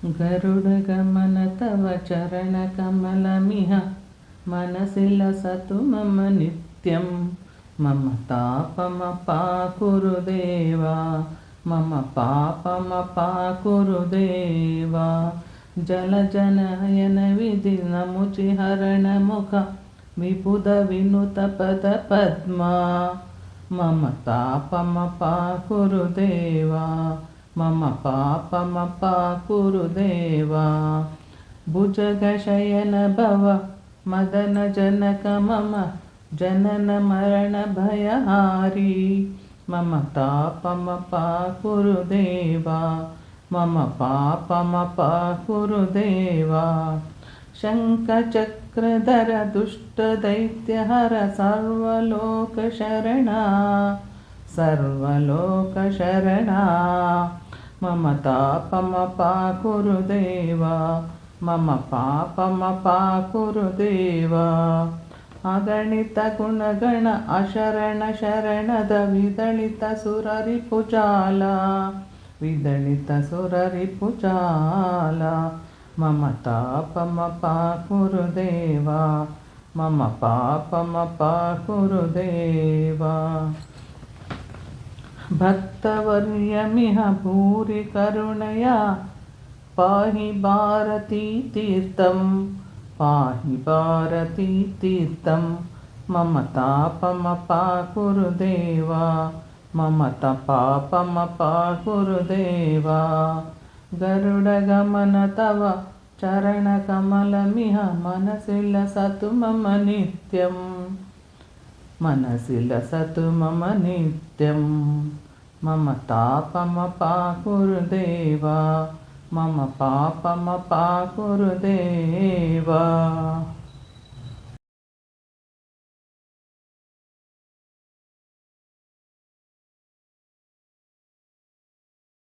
गरुडगमन तव चरणकमलमिह मनसि लसतु मम नित्यं। मम तापमपाकुरु देवा, मम पापमपाकुरु देवा। जलजनयन विधिनमुचिहरणमुख विबुधविनुतपदपद्मा। मम तापमपाकुरु देवा, मम पापमपाकुरु देवा। भुजगशयन भव मदनजनक मम जननमरणभयहारी। मम तापमपाकुरु देवा, मम पापमपाकुरु देवा। शङ्खचक्रधर दुष्टदैत्यहर सर्वलोकशरणा, सर्वलोकशरणा। मम तापमपाकुरु देवा, मम पापमपाकुरु देवा। अगणितगुणगण अशरणशरणद विदलितसुररिपुजाला, विदलितसुररिपुजाला। मम तापमपाकुरु देवा, मम पापमपाकुरु देवा। भक्तवर्यमिह भूरि करुणया पाहि भारतीतीर्थं, पाहि भारतीतीर्थं। मम तापमपाकुरु देवा, मम पापमपाकुरु देवा। गरुडगमन तव चरणकमलमिह मनसि लसतु मम नित्यं, मनसि लसतु मम नित्यं। मम तापमपाकुरु देवा, मम पापमपाकुरु देवा।